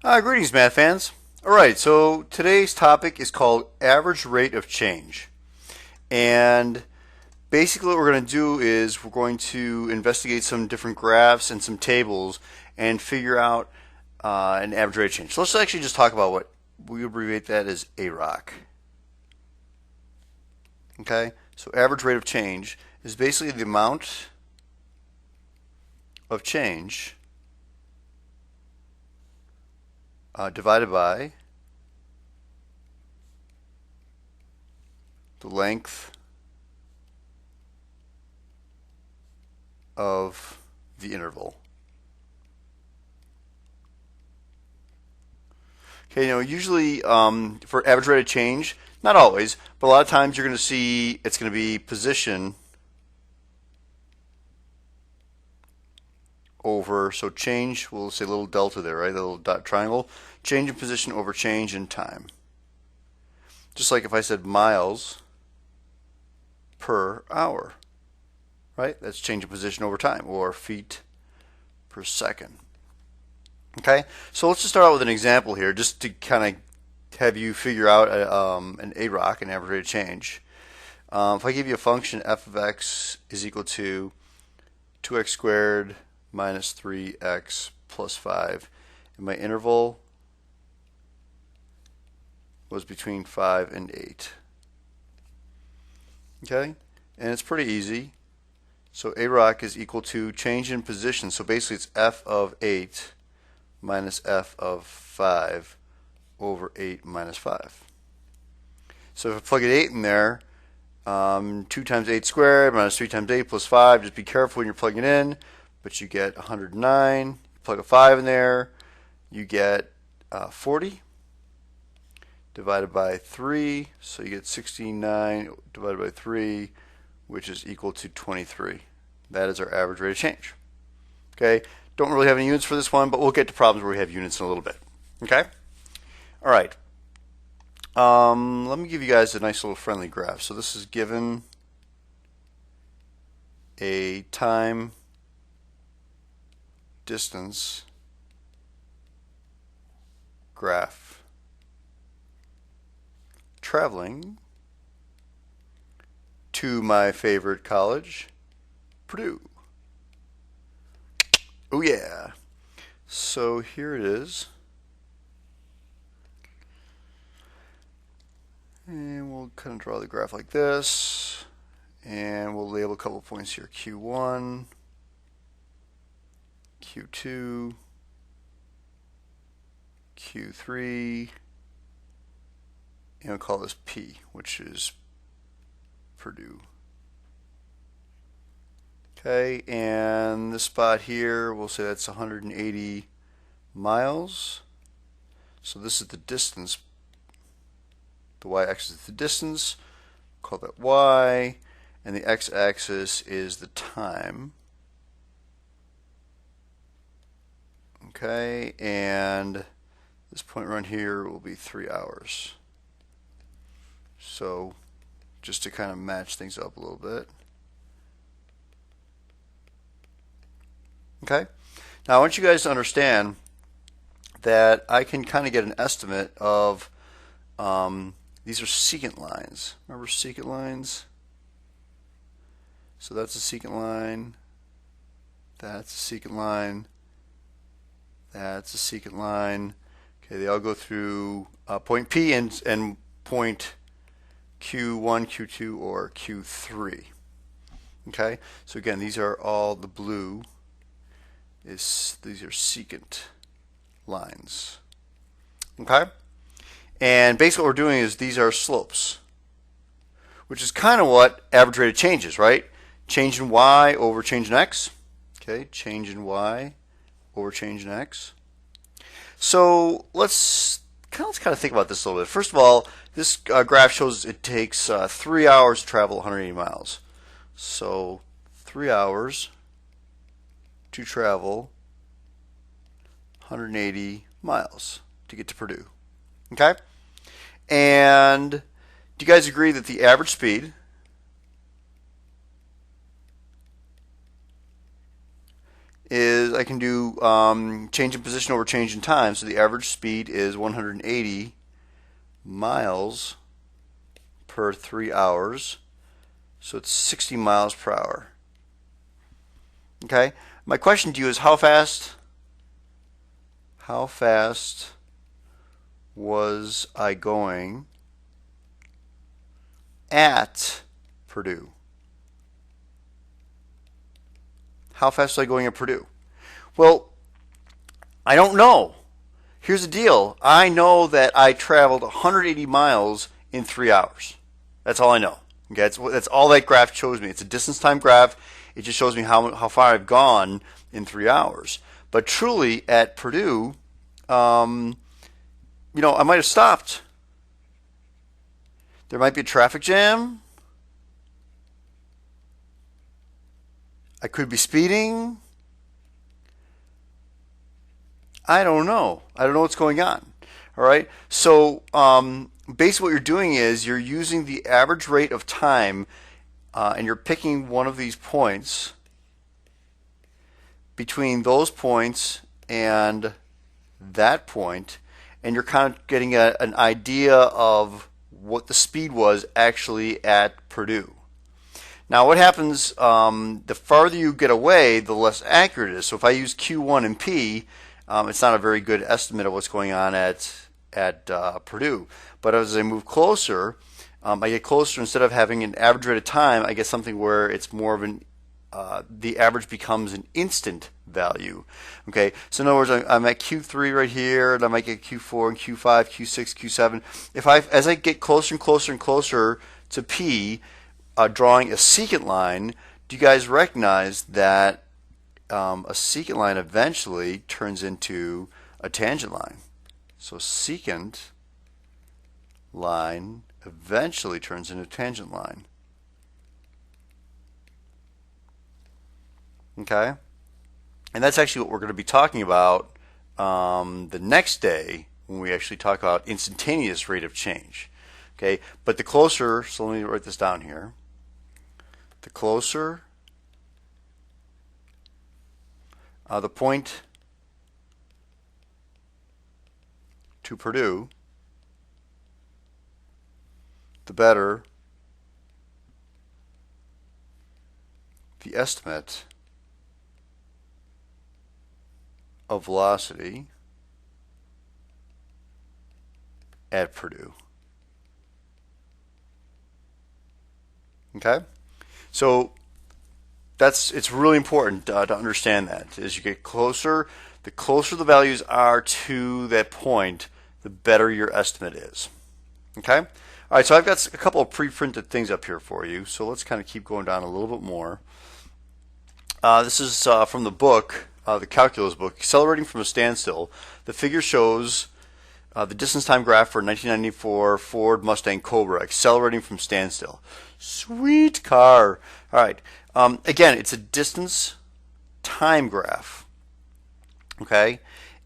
Greetings, math fans. All right, so today's topic is called average rate of change. And basically, what we're going to do is we're going to investigate some different graphs and some tables and figure out an average rate of change. So let's actually just talk about what we abbreviate that as AROC. Okay, so average rate of change is basically the amount of change divided by the length of the interval. Okay, usually for average rate of change, not always, but a lot of times you're going to see it's going to be position over, so change, we'll say a little delta there, right? The little dot triangle. Change in position over change in time. Just like if I said miles per hour, right? That's change in position over time, or feet per second. Okay, so let's just start out with an example here, just to kind of have you figure out an AROC, an average rate of change. If I give you a function f of x is equal to 2x squared minus 3x plus 5, and my interval was between 5 and 8. Okay, and it's pretty easy. So AROC is equal to change in position. So basically it's f of 8 minus f of 5 over 8 minus 5. So if I plug an 8 in there, 2 times 8 squared minus 3 times 8 plus 5, just be careful when you're plugging in, but you get 109. Plug a 5 in there, you get 40 divided by 3, so you get 69 divided by 3, which is equal to 23. That is our average rate of change. Okay, don't really have any units for this one, but we'll get to problems where we have units in a little bit. Okay, all right. Let me give you guys a nice little friendly graph. So this is given a time distance graph traveling to my favorite college, Purdue. Oh yeah. So here it is. And we'll kind of draw the graph like this. And we'll label a couple points here. Q1, Q2, Q3, and we'll call this P, which is Purdue. Okay, and this spot here, we'll say that's 180 miles. So this is the distance. The y-axis is the distance. Call that y. And the x-axis is the time. Okay, and this point right here will be 3 hours. So just to kind of match things up a little bit. Okay, now I want you guys to understand that I can kind of get an estimate of these are secant lines. Remember secant lines? So that's a secant line, that's a secant line, that's a secant line. Okay, they all go through point P and point Q1, Q2, or Q3. Okay, so again, these are all the blue. These are secant lines. Okay, and basically what we're doing is these are slopes, which is kind of what average rate of change is, right? Change in y over change in x. Okay, change in y over change in x. So let's kind of think about this a little bit. First of all, this graph shows it takes 3 hours to travel 180 miles. So 3 hours to travel 180 miles to get to Purdue. Okay? And do you guys agree that the average speed is I can do change in position over change in time. So the average speed is 180 miles per 3 hours. So it's 60 miles per hour. Okay. My question to you is how fast was I going at Purdue? How fast was I going at Purdue? Well, I don't know. Here's the deal. I know that I traveled 180 miles in 3 hours. That's all I know. Okay, that's all that graph shows me. It's a distance time graph. It just shows me how far I've gone in 3 hours. But truly, at Purdue, I might have stopped. There might be a traffic jam. I could be speeding. I don't know. I don't know what's going on. All right. So basically what you're doing is you're using the average rate of time and you're picking one of these points between those points and that point, and you're kind of getting an idea of what the speed was actually at Purdue. Now what happens, the farther you get away, the less accurate it is. So if I use Q1 and P, it's not a very good estimate of what's going on at Purdue. But as I move closer, I get closer. Instead of having an average rate of time, I get something where it's more of the average becomes an instant value. Okay, so in other words, I'm at Q3 right here, and I might get Q4 and Q5, Q6, Q7. As I get closer and closer and closer to P, drawing a secant line, do you guys recognize that a secant line eventually turns into a tangent line? So secant line eventually turns into a tangent line. Okay? And that's actually what we're going to be talking about the next day when we actually talk about instantaneous rate of change. Okay? But the closer, so let me write this down here. The closer the point to Purdue, the better the estimate of velocity at Purdue. Okay? So it's really important to understand that. As you get closer, the closer the values are to that point, the better your estimate is. Okay? All right, so I've got a couple of pre-printed things up here for you. So let's kind of keep going down a little bit more. This is from the book, the calculus book, Accelerating from a Standstill. The figure shows the distance time graph for 1994 Ford Mustang Cobra, accelerating from standstill. Sweet car. All right. Again, it's a distance time graph. Okay.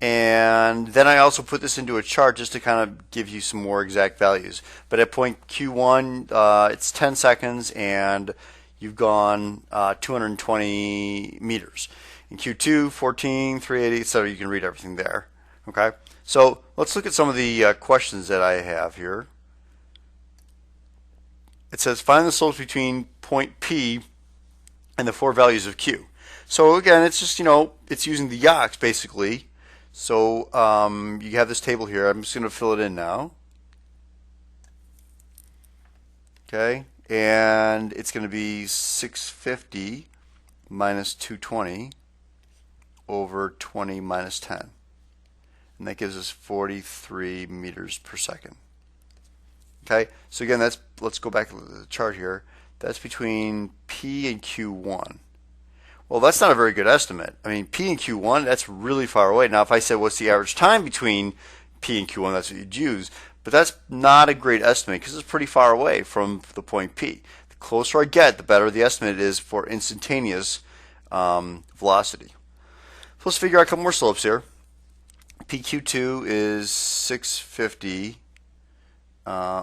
And then I also put this into a chart just to kind of give you some more exact values. But at point Q1, it's 10 seconds and you've gone 220 meters. In Q2, 14, 380, etc. You can read everything there. Okay. So let's look at some of the questions that I have here. It says find the slopes between point P and the 4 values of Q. So again, it's just, it's using the yachts basically. So you have this table here. I'm just going to fill it in now. Okay, and it's going to be 650 minus 220 over 20 minus 10. And that gives us 43 meters per second. Okay, so again, let's go back to the chart here. That's between P and Q1. Well, that's not a very good estimate. I mean, P and Q1, that's really far away. Now, if I said what's the average time between P and Q1, that's what you'd use. But that's not a great estimate because it's pretty far away from the point P. The closer I get, the better the estimate is for instantaneous velocity. So let's figure out a couple more slopes here. PQ2 is 650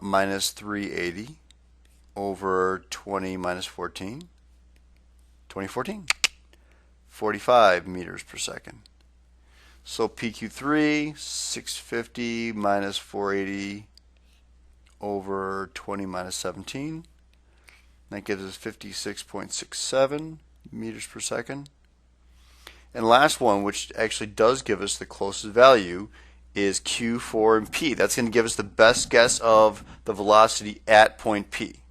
minus 380 over 20 minus 14. 2014. 45 meters per second. So PQ3, 650 minus 480 over 20 minus 17. That gives us 56.67 meters per second. And last one, which actually does give us the closest value, is Q4 and P. That's going to give us the best guess of the velocity at point P.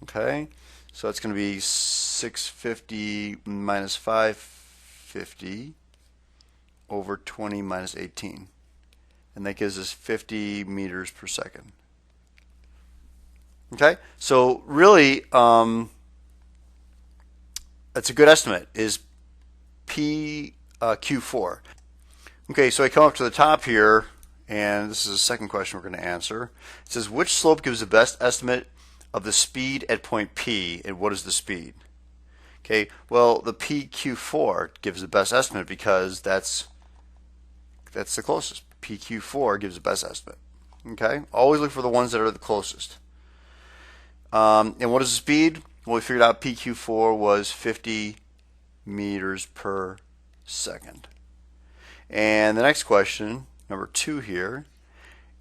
Okay, so it's going to be 650 minus 550 over 20 minus 18. And that gives us 50 meters per second. Okay, so really, that's a good estimate, is Q4. Okay, so I come up to the top here, and this is the second question we're going to answer. It says, which slope gives the best estimate of the speed at point P, and what is the speed? Okay, well, the PQ4 gives the best estimate because that's the closest. PQ4 gives the best estimate. Okay, always look for the ones that are the closest. And what is the speed? Well, we figured out PQ4 was 50 meters per second. And the next question, number 2 here,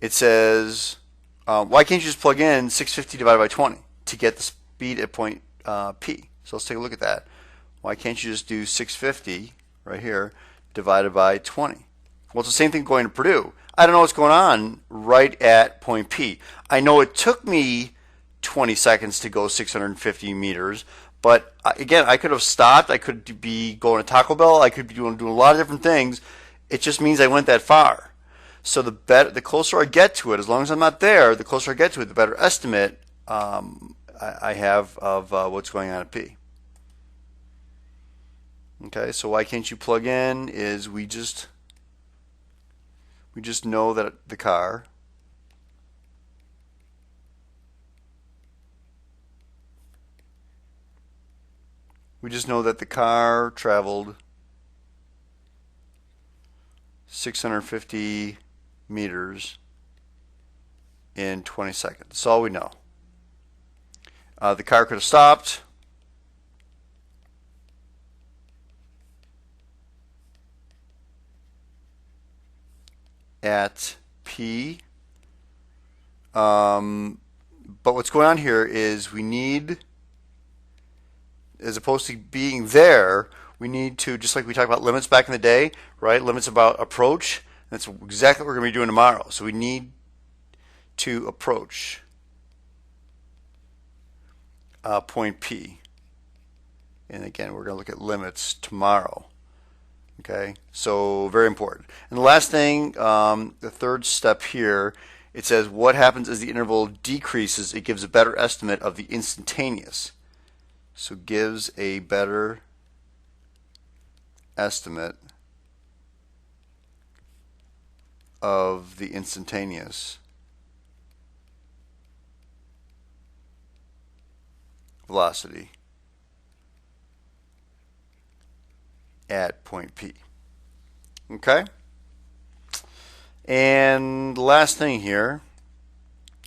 it says, why can't you just plug in 650 divided by 20 to get the speed at point P? So let's take a look at that. Why can't you just do 650 right here divided by 20? Well, it's the same thing going to Purdue. I don't know what's going on right at point P. I know it took me 20 seconds to go 650 meters, but again, I could have stopped. I could be going to Taco Bell. I could be doing a lot of different things. It just means I went that far. So the closer I get to it, as long as I'm not there, the closer I get to it, the better estimate I have of what's going on at P. Okay, so why can't you plug in is we just know that the car traveled 650 meters in 20 seconds. That's all we know. The car could have stopped. At P. But what's going on here is we need, as opposed to being there, we need to, just like we talked about limits back in the day, right? Limits about approach. That's exactly what we're going to be doing tomorrow. So we need to approach point P. And again, we're going to look at limits tomorrow. Okay, so very important. And the last thing, the third step here, it says what happens as the interval decreases, it gives a better estimate of the instantaneous. So gives a better estimate of the instantaneous velocity at point P. Okay? And the last thing here,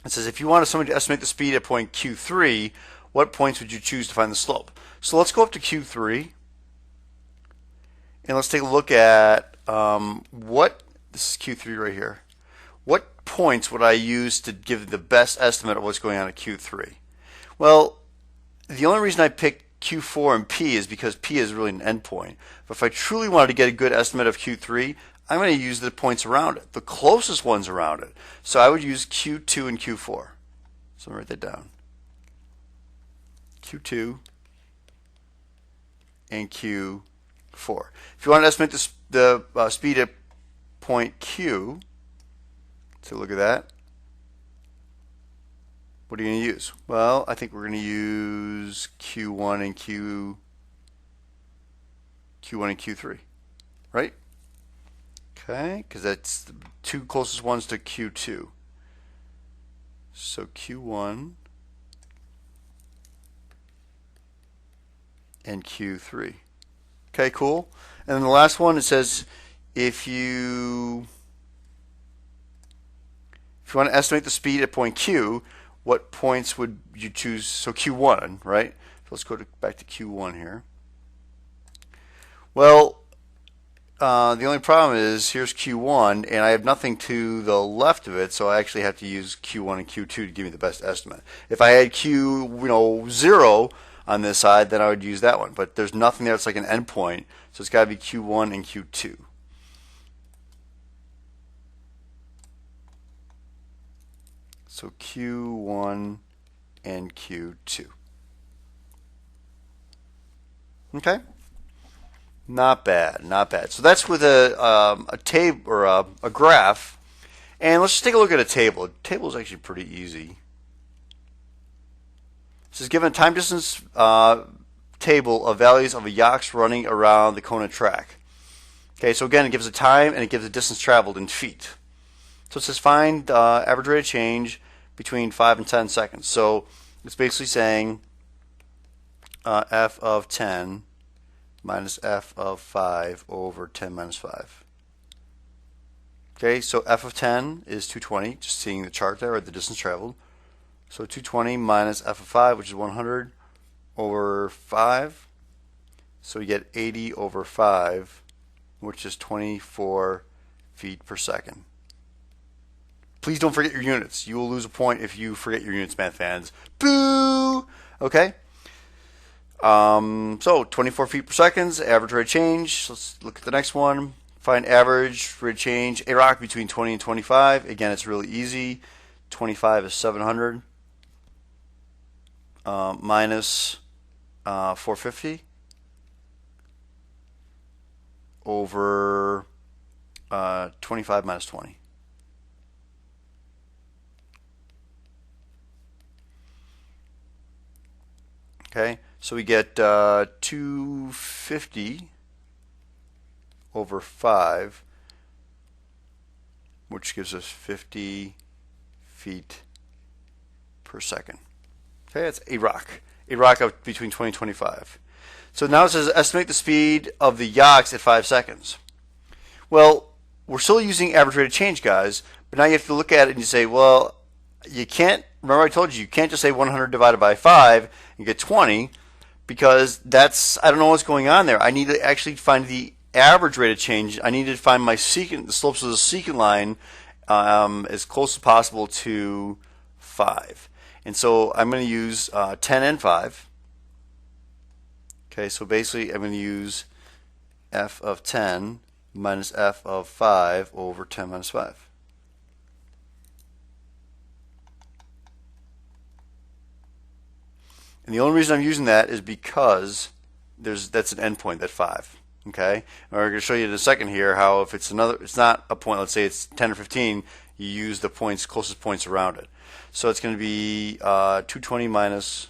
it says if you wanted somebody to estimate the speed at point Q3, what points would you choose to find the slope? So let's go up to Q3 and let's take a look at this is Q3 right here. What points would I use to give the best estimate of what's going on at Q3? Well, the only reason I picked Q4 and P is because P is really an endpoint. But if I truly wanted to get a good estimate of Q3, I'm going to use the points around it, the closest ones around it. So I would use Q2 and Q4. So I'll write that down. Q2 and Q4. If you want to estimate the speed at point Q, so look at that. What are you going to use? Well, I think we're going to use Q1 and Q3, right? Okay, because that's the two closest ones to Q2. So Q1 and Q3. Okay, cool. And then the last one, it says if you want to estimate the speed at point Q, what points would you choose? So Q1, right? So let's go back to Q1 here. Well, the only problem is here's Q1, and I have nothing to the left of it, so I actually have to use Q1 and Q2 to give me the best estimate. If I had Q 0 on this side, then I would use that one. But there's nothing there. It's like an endpoint, so it's got to be Q1 and Q2. So Q1 and Q2. Okay. Not bad, not bad. So that's with a table or a graph, and let's just take a look at a table. A table is actually pretty easy. This is given a time distance table of values of a yachts running around the Kona track. Okay, so again, it gives a time and it gives a distance traveled in feet. So it says find average rate of change between 5 and 10 seconds. So it's basically saying f of 10 minus f of 5 over 10 minus 5. Okay, so f of 10 is 220, just seeing the chart there, or the distance traveled. So 220 minus f of 5, which is 100, over 5. So we get 80 over 5, which is 24 feet per second. Please don't forget your units. You will lose a point if you forget your units, math fans. Boo! Okay. So 24 feet per second, average rate of change. Let's look at the next one. Find average rate of change, a rock between 20 and 25. Again, it's really easy. 25 is 700 minus 450 over 25 minus 20. Okay, so we get 250 over 5, which gives us 50 feet per second. Okay, that's a rock of between 20 and 25. So now it says estimate the speed of the yachts at 5 seconds. Well, we're still using average rate of change, guys, but now you have to look at it and you say, well, you can't, remember I told you can't just say 100 divided by 5 and get 20, because that's, I don't know what's going on there. I need to actually find the average rate of change. I need to find my secant, the slopes of the secant line as close as possible to 5. And so I'm going to use 10 and 5. Okay, so basically I'm going to use f of 10 minus f of 5 over 10 minus 5. And the only reason I'm using that is because that's an endpoint, that 5. Okay, and we're going to show you in a second here how if it's not a point, let's say it's 10 or 15, you use the points, closest points around it. So it's going to be 220 minus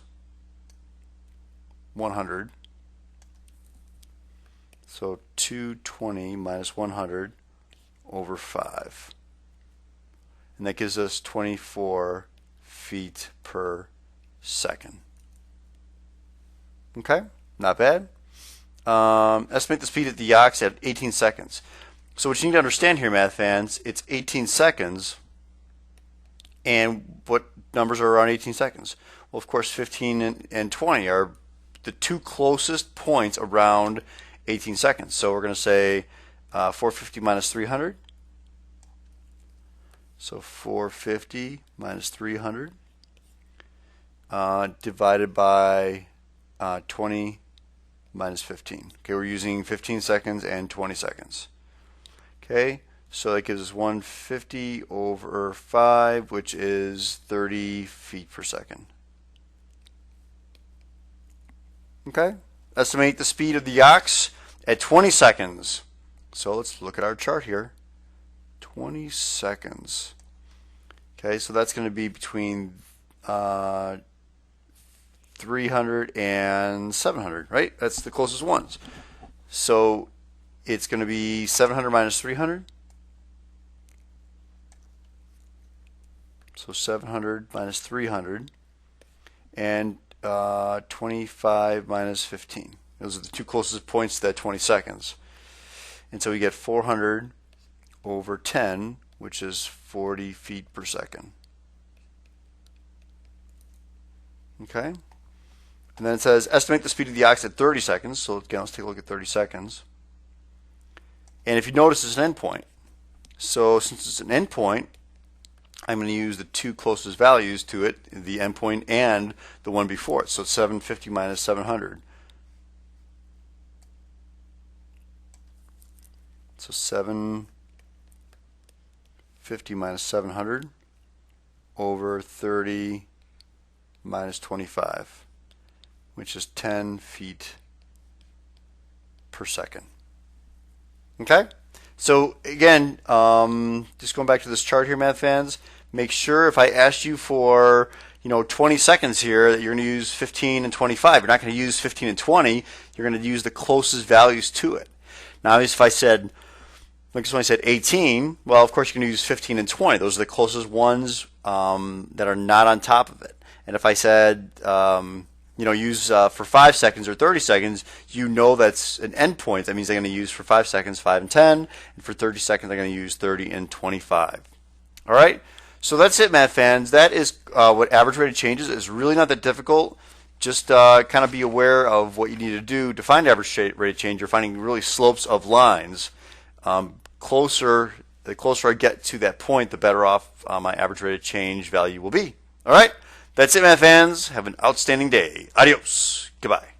100. So 220 minus 100 over 5. And that gives us 24 feet per second. Okay, not bad. Estimate the speed of the yachts at 18 seconds. So what you need to understand here, math fans, it's 18 seconds. And what numbers are around 18 seconds? Well, of course, 15 and 20 are the two closest points around 18 seconds. So we're going to say 450 minus 300. So 450 minus 300 divided by 20 minus 15. Okay, we're using 15 seconds and 20 seconds. Okay, so that gives us 150 over 5, which is 30 feet per second. Okay, estimate the speed of the yachts at 20 seconds. So let's look at our chart here. 20 seconds. Okay, so that's going to be between 300 and 700, right? That's the closest ones. So it's going to be 700 minus 300. So 700 minus 300 and 25 minus 15. Those are the two closest points to that 20 seconds. And so we get 400 over 10, which is 40 feet per second. Okay? And then it says estimate the speed of the yachts at 30 seconds. So again, let's take a look at 30 seconds. And if you notice, it's an endpoint. So since it's an endpoint, I'm going to use the two closest values to it, the endpoint and the one before it. So it's 750 minus 700. So 750 minus 700 over 30 minus 25, which is 10 feet per second. Okay? So again, just going back to this chart here, math fans, make sure if I asked you for 20 seconds here that you're going to use 15 and 25. You're not going to use 15 and 20. You're going to use the closest values to it. Now, if I said, like when I said 18, well, of course you're going to use 15 and 20. Those are the closest ones that are not on top of it. And if I said, use for 5 seconds or 30 seconds, that's an endpoint. That means they're going to use for 5 seconds 5 and 10, and for 30 seconds they're going to use 30 and 25. All right? So that's it, math fans. That is what average rate of change is. It's really not that difficult. Just kind of be aware of what you need to do to find average rate of change. You're finding really slopes of lines. The closer I get to that point, the better off my average rate of change value will be. All right? That's it, math fans. Have an outstanding day. Adios. Goodbye.